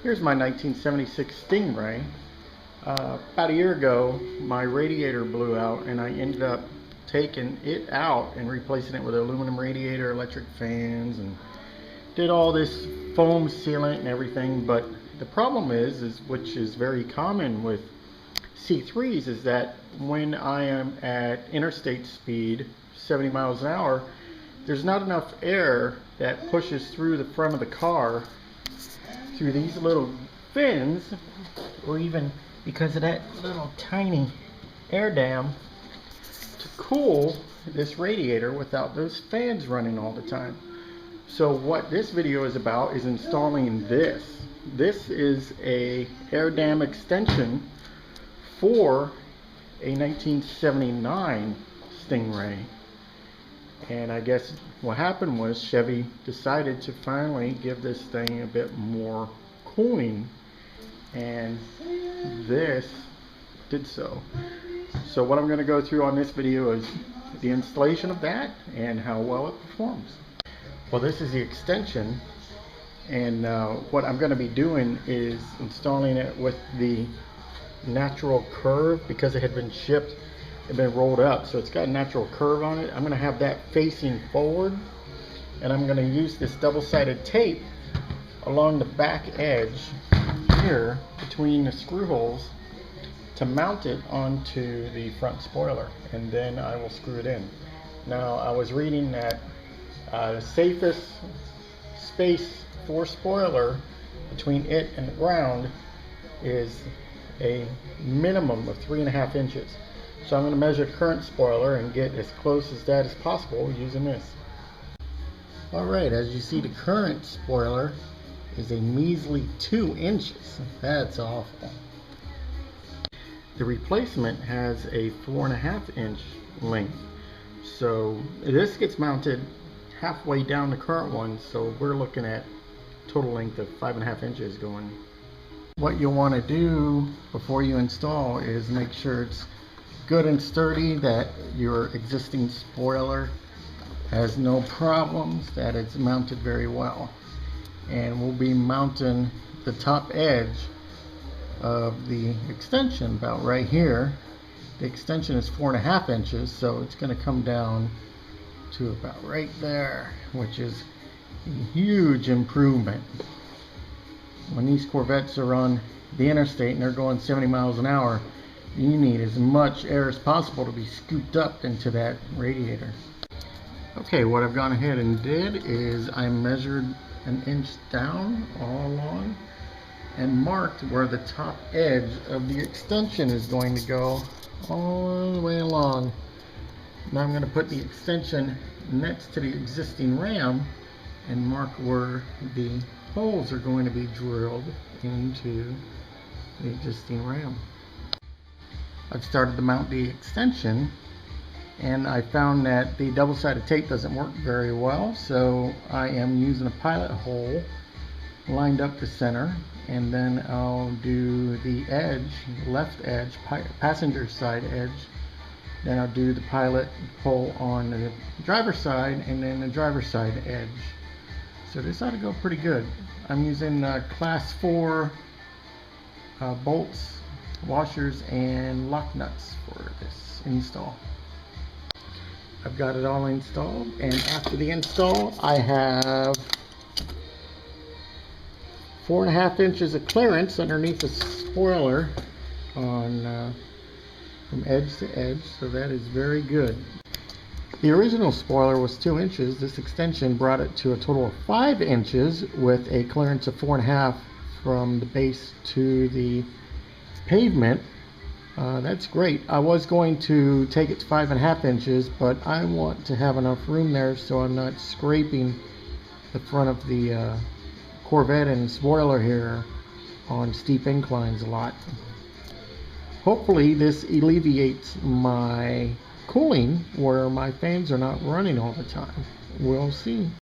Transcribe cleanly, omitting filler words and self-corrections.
Here's my 1976 Stingray. About a year ago, my radiator blew out and I ended up taking it out and replacing it with an aluminum radiator, electric fans, and did all this foam sealant and everything. But the problem is which is very common with C3s, is that when I am at interstate speed, 70 miles an hour, there's not enough air that pushes through the front of the car through these little fins, or even because of that little tiny air dam, to cool this radiator without those fans running all the time. So what this video is about is installing this. This is a air dam extension for a 1979 Stingray. And I guess what happened was Chevy decided to finally give this thing a bit more cooling, and this did so. So what I'm going to go through on this video is the installation of that and how well it performs. Well, this is the extension, and what I'm going to be doing is installing it with the natural curve, because it had been shipped. It's been rolled up, so it's got a natural curve on it. I'm going to have that facing forward, and I'm going to use this double-sided tape along the back edge here between the screw holes to mount it onto the front spoiler, and then I will screw it in. Now, I was reading that the safest space for spoiler between it and the ground is a minimum of 3.5 inches. So I'm going to measure the current spoiler and get as close as that as possible using this. Alright, as you see, the current spoiler is a measly 2 inches. That's awful. The replacement has a 4.5 inch length. So this gets mounted halfway down the current one, so we're looking at total length of 5.5 inches going. What you'll want to do before you install is make sure it's good and sturdy, that your existing spoiler has no problems, that it's mounted very well. And we'll be mounting the top edge of the extension about right here. The extension is 4.5 inches, so it's going to come down to about right there, which is a huge improvement. When these Corvettes are on the interstate and they're going 70 miles an hour, you need as much air as possible to be scooped up into that radiator. Okay, what I've gone ahead and did is I measured 1 inch down all along and marked where the top edge of the extension is going to go all the way along. Now I'm going to put the extension next to the existing ram and mark where the holes are going to be drilled into the existing ram. I've started to mount the extension, and I found that the double-sided tape doesn't work very well, so I am using a pilot hole lined up the center, and then I'll do the edge, left edge, passenger side edge, then I'll do the pilot hole on the driver's side, and then the driver's side edge. So this ought to go pretty good. I'm using class 4 bolts, washers, and lock nuts for this install. I've got it all installed, and after the install I have 4.5 inches of clearance underneath the spoiler on from edge to edge, so that is very good. The original spoiler was 2 inches. This extension brought it to a total of 5 inches with a clearance of 4.5 from the base to the pavement. That's great. I was going to take it to 5.5 inches, but I want to have enough room there so I'm not scraping the front of the Corvette and spoiler here on steep inclines a lot. Hopefully this alleviates my cooling where my fans are not running all the time. We'll see.